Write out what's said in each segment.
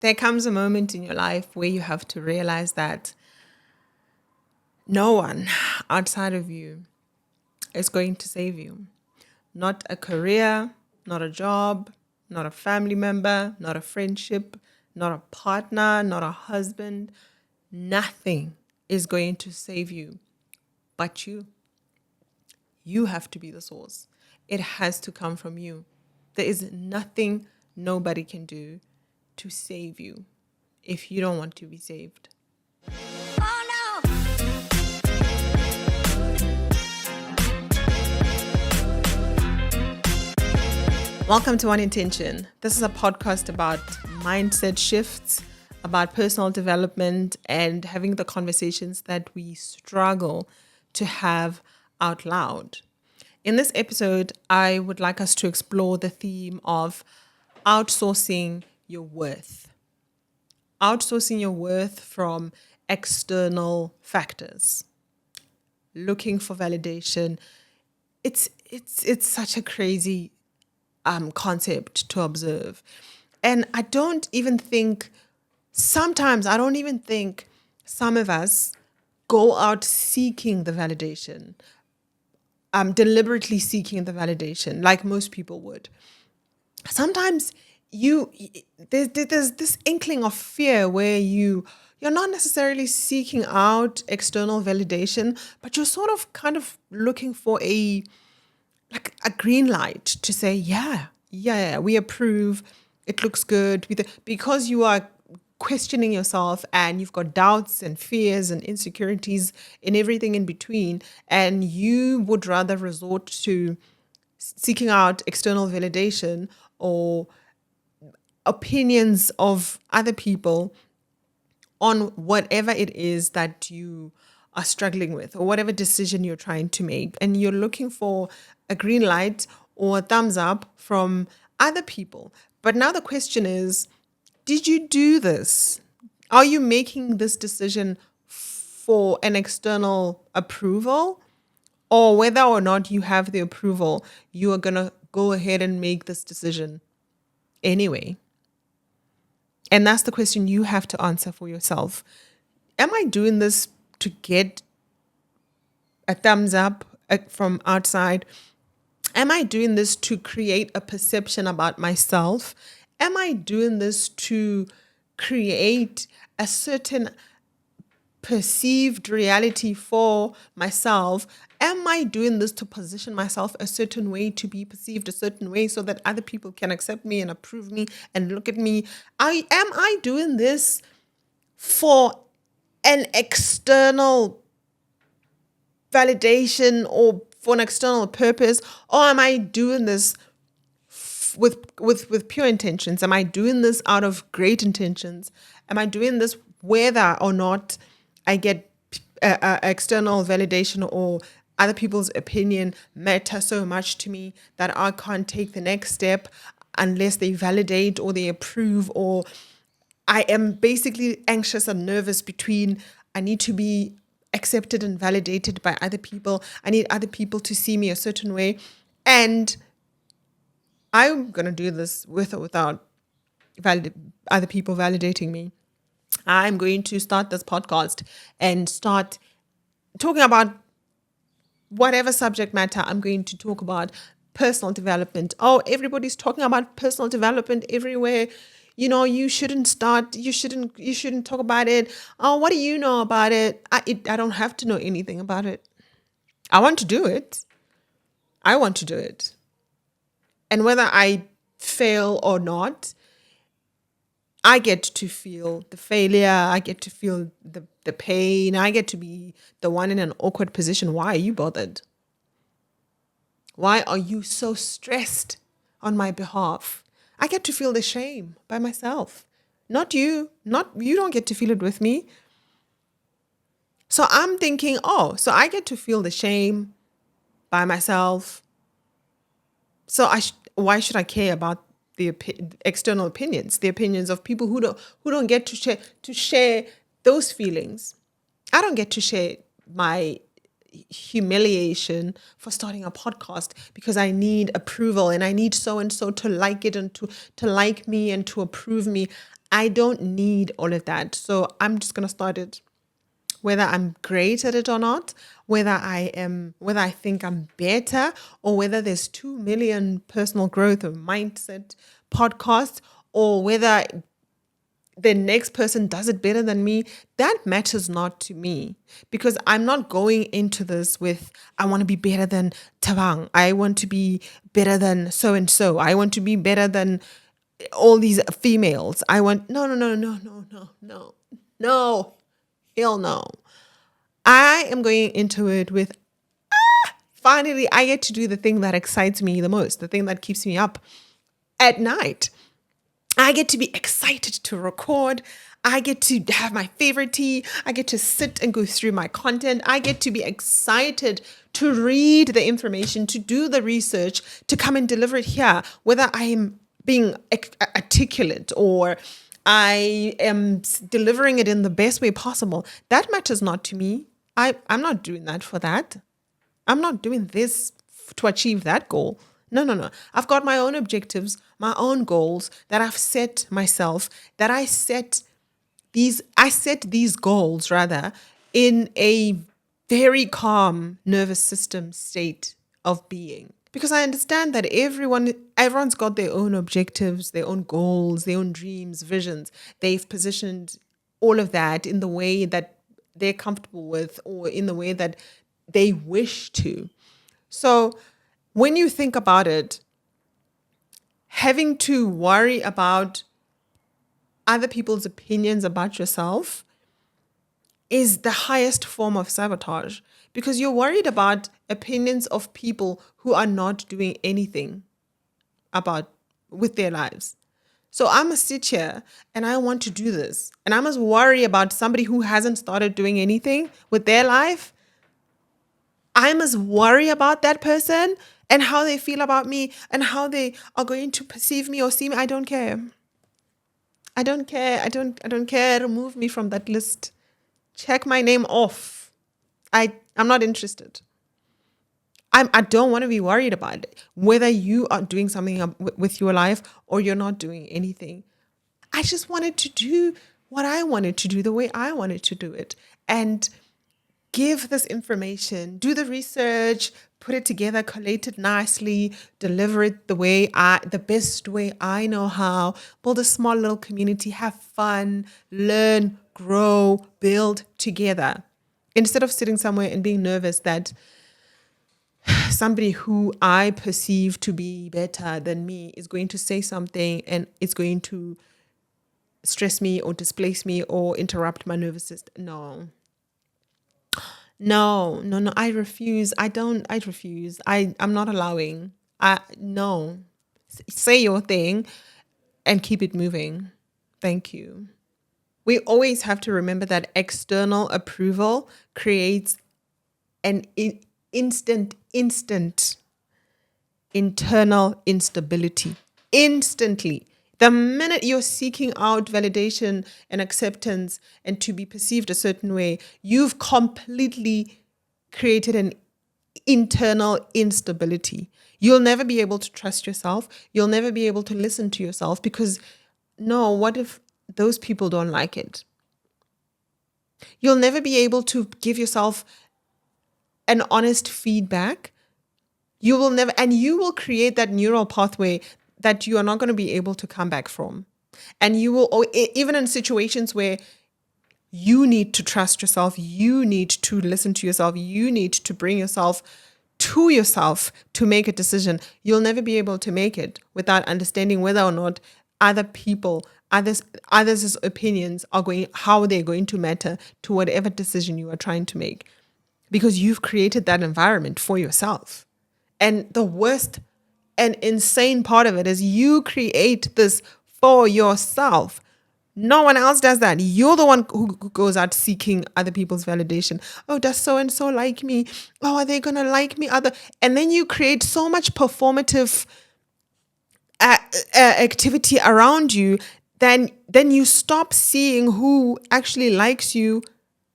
There comes a moment in your life where you have to realize that no one outside of you is going to save you. Not a career, not a job, not a family member, not a friendship, not a partner, not a husband. Nothing is going to save you but you. You have to be the source. It has to come from you. There is nothing nobody can do to save you if you don't want to be saved. Oh, no. Welcome to One Intention. This is a podcast about mindset shifts, about personal development, and having the conversations that we struggle to have out loud. In this episode, I would like us to explore the theme of outsourcing your worth. Outsourcing your worth from external factors. Looking for validation. It's such a crazy concept to observe. And sometimes I don't even think some of us go out seeking the validation, deliberately seeking the validation like most people would. Sometimes there's this inkling of fear where you're not necessarily seeking out external validation, but you're sort of kind of looking for a green light to say, yeah, we approve. It looks good. Because you are questioning yourself and you've got doubts and fears and insecurities and everything in between, and you would rather resort to seeking out external validation or opinions of other people on whatever it is that you are struggling with or whatever decision you're trying to make, and you're looking for a green light or a thumbs up from other people. But now the question is, did you do this? Are you making this decision for an external approval? Or whether or not you have the approval, you are going to go ahead and make this decision anyway? And that's the question you have to answer for yourself. Am I doing this to get a thumbs up from outside? Am I doing this to create a perception about myself? Am I doing this to create a certain perceived reality for myself? Am I doing this to position myself a certain way, to be perceived a certain way so that other people can accept me and approve me and look at me? Am I doing this for an external validation or for an external purpose? Or am I doing this with pure intentions? Am I doing this out of great intentions? Am I doing this whether or not I get external validation or other people's opinion matter so much to me that I can't take the next step unless they validate or they approve? Or I am basically anxious and nervous between I need to be accepted and validated by other people. I need other people to see me a certain way. And I'm going to do this with or without other people validating me. I'm going to start this podcast and start talking about whatever subject matter. I'm going to talk about personal development. Oh, everybody's talking about personal development everywhere. You shouldn't talk about it. Oh, what do you know about it? I don't have to know anything about it. I want to do it. And whether I fail or not, I get to feel the failure. I get to feel the pain. I get to be the one in an awkward position. Why are you bothered? Why are you so stressed on my behalf? I get to feel the shame by myself. Not you. You don't get to feel it with me. So I'm thinking, so I get to feel the shame by myself. So why should I care about the external opinions, the opinions of people who don't get to share those feelings? I don't get to share my humiliation for starting a podcast because I need approval and I need so and so to like it and to like me and to approve me. I don't need all of that. So I'm just going to start it. Whether I'm great at it or not, whether I think I'm better, or whether there's 2 million personal growth or mindset podcasts, or whether the next person does it better than me, that matters not to me, because I'm not going into this with, I want to be better than Tawang. I want to be better than so and so. I want to be better than all these females. I want, no, hell no. I am going into it with, finally, I get to do the thing that excites me the most, the thing that keeps me up at night. I get to be excited to record. I get to have my favorite tea. I get to sit and go through my content. I get to be excited to read the information, to do the research, to come and deliver it here, whether I'm being articulate or I am delivering it in the best way possible. That matters not to me. I'm not doing that for that. I'm not doing this to achieve that goal. No. I've got my own objectives, my own goals that I've set myself, that I set these goals rather in a very calm nervous system state of being. Because I understand that everyone's got their own objectives, their own goals, their own dreams, visions. They've positioned all of that in the way that they're comfortable with, or in the way that they wish to. So when you think about it, having to worry about other people's opinions about yourself is the highest form of sabotage, because you're worried about opinions of people who are not doing anything with their lives. So I must sit here and I want to do this, and I must worry about somebody who hasn't started doing anything with their life. I must worry about that person and how they feel about me and how they are going to perceive me or see me. I don't care. I don't care. Remove me from that list. Check my name off. I'm not interested. I don't want to be worried about it, whether you are doing something with your life or you're not doing anything. I just wanted to do what I wanted to do the way I wanted to do it, and give this information, do the research, put it together, collate it nicely, deliver it the best way I know how, build a small little community, have fun, learn, grow, build together. Instead of sitting somewhere and being nervous that somebody who I perceive to be better than me is going to say something and it's going to stress me or displace me or interrupt my nervous system. No, I refuse. I refuse. I'm not allowing. No. Say your thing and keep it moving. Thank you. We always have to remember that external approval creates an instant internal instability. Instantly. The minute you're seeking out validation and acceptance and to be perceived a certain way, you've completely created an internal instability. You'll never be able to trust yourself. You'll never be able to listen to yourself, because what if those people don't like it? You'll never be able to give yourself an honest feedback. You will create that neural pathway that you are not going to be able to come back from. And you will, even in situations where you need to trust yourself, you need to listen to yourself, you need to bring yourself to yourself to make a decision, you'll never be able to make it without understanding whether or not others' opinions how they're going to matter to whatever decision you are trying to make, because you've created that environment for yourself. And the worst and insane part of it is you create this for yourself. No one else does that. You're the one who goes out seeking other people's validation. Oh, does so-and-so like me? Oh, are they going to like me? And then you create so much performative activity around you, then you stop seeing who actually likes you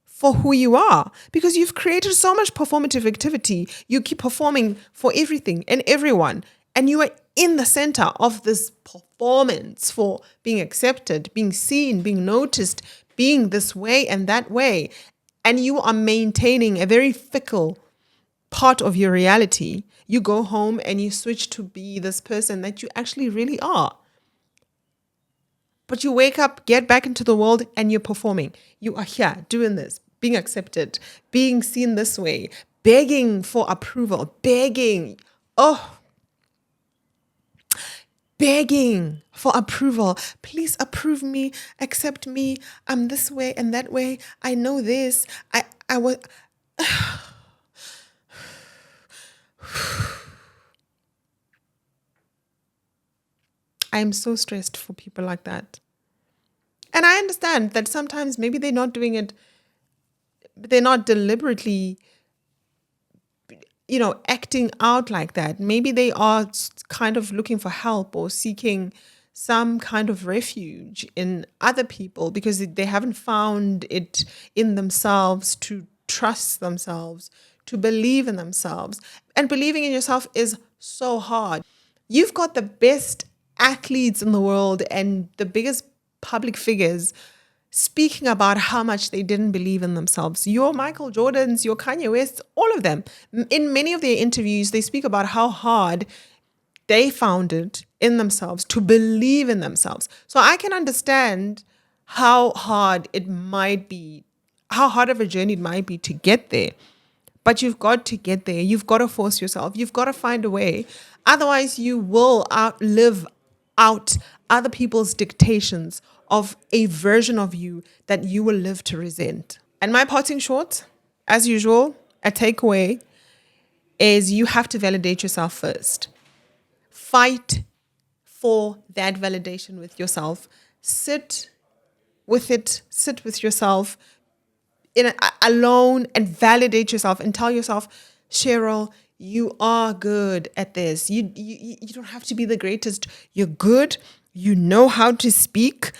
for who you are, because you've created so much performative activity. You keep performing for everything and everyone, and you are in the center of this performance for being accepted, being seen, being noticed, being this way and that way, and you are maintaining a very fickle part of your reality, you go home and you switch to be this person that you actually really are. But you wake up, get back into the world, and you're performing. You are here doing this, being accepted, being seen this way, begging for approval, begging. Oh, begging for approval. Please approve me, accept me. I'm this way and that way. I know this. I was. I'm so stressed for people like that. And I understand that sometimes maybe they're not doing it, they're not deliberately, acting out like that. Maybe they are kind of looking for help or seeking some kind of refuge in other people because they haven't found it in themselves to trust themselves, to believe in themselves. And believing in yourself is so hard. You've got the best athletes in the world and the biggest public figures speaking about how much they didn't believe in themselves. Your Michael Jordans, your Kanye West, all of them. In many of their interviews, they speak about how hard they found it in themselves to believe in themselves. So I can understand how hard it might be, how hard of a journey it might be to get there. But you've got to get there. You've got to force yourself. You've got to find a way. Otherwise, you will live out other people's dictations of a version of you that you will live to resent. And my parting short, as usual, a takeaway is you have to validate yourself first. Fight for that validation with yourself. Sit with it. Sit with yourself alone and validate yourself and tell yourself, Cheryl, you are good at this. You don't have to be the greatest. You're good. You know how to speak.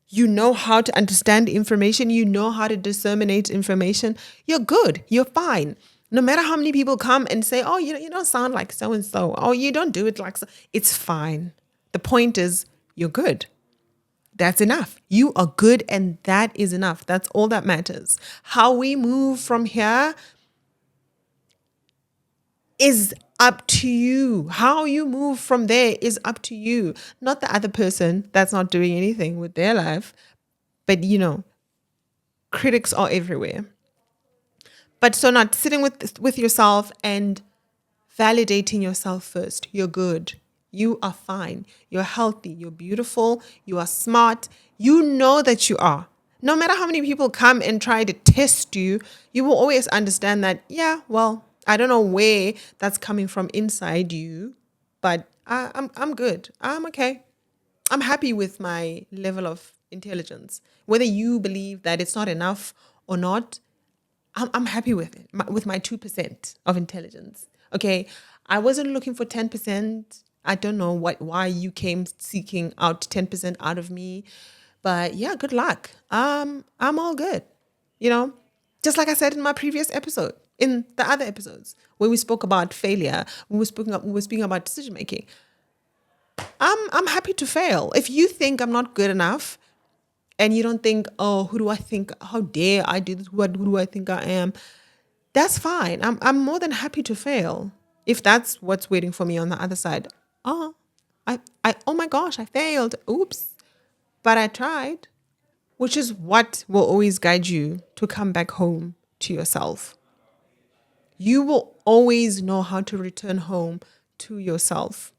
You know how to understand information. You know how to disseminate information. You're good. You're fine. No matter how many people come and say, oh, you don't sound like so-and-so. Oh, you don't do it like so. It's fine. The point is you're good. That's enough. You are good and that is enough. That's all that matters. How we move from here is up to you. How you move from there is up to you, not the other person that's not doing anything with their life. But, critics are everywhere. But so not sitting with yourself and validating yourself first. You're good. You are fine. You're healthy. You're beautiful. You are smart. You know that you are. No matter how many people come and try to test you, you will always understand that, yeah, well, I don't know where that's coming from inside you, but I'm good. I'm okay. I'm happy with my level of intelligence. Whether you believe that it's not enough or not, I'm happy with it, with my 2% of intelligence. Okay, I wasn't looking for 10%. I don't know why you came seeking out 10% out of me, but yeah, good luck. I'm all good. Just like I said in my previous episode, in the other episodes where we spoke about failure, we were speaking about decision making. I'm happy to fail. If you think I'm not good enough, and you don't think, oh, who do I think? How dare I do this? Who do I think I am? That's fine. I'm more than happy to fail if that's what's waiting for me on the other side. Oh, oh my gosh, I failed. Oops. But I tried, which is what will always guide you to come back home to yourself. You will always know how to return home to yourself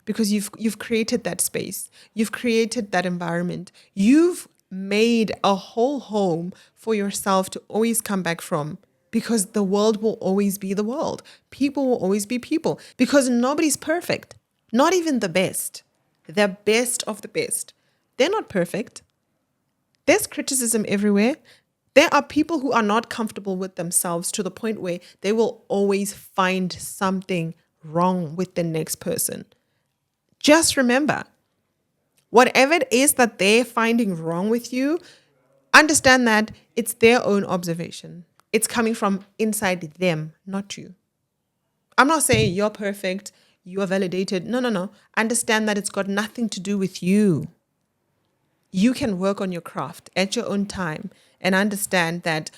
because you've created that space. You've created that environment. You've made a whole home for yourself to always come back from, because the world will always be the world. People will always be people, because nobody's perfect. Not even the best. The best of the best. They're not perfect. There's criticism everywhere. There are people who are not comfortable with themselves to the point where they will always find something wrong with the next person. Just remember, whatever it is that they're finding wrong with you, understand that it's their own observation. It's coming from inside them, not you. I'm not saying you're perfect. you are validated. No, no, no. Understand that it's got nothing to do with you. You can work on your craft at your own time and understand that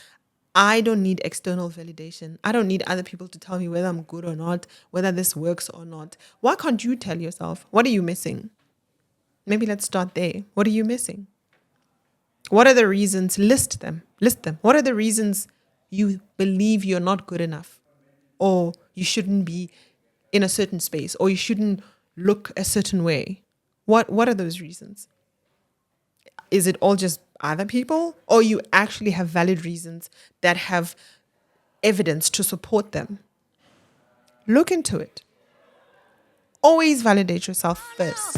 I don't need external validation. I don't need other people to tell me whether I'm good or not, whether this works or not. Why can't you tell yourself? What are you missing? Maybe let's start there. What are you missing? What are the reasons? List them. List them. What are the reasons you believe you're not good enough, or you shouldn't be in a certain space, or you shouldn't look a certain way? What are those reasons? Is it all just other people, or you actually have valid reasons that have evidence to support them? Look into it. Always validate yourself first.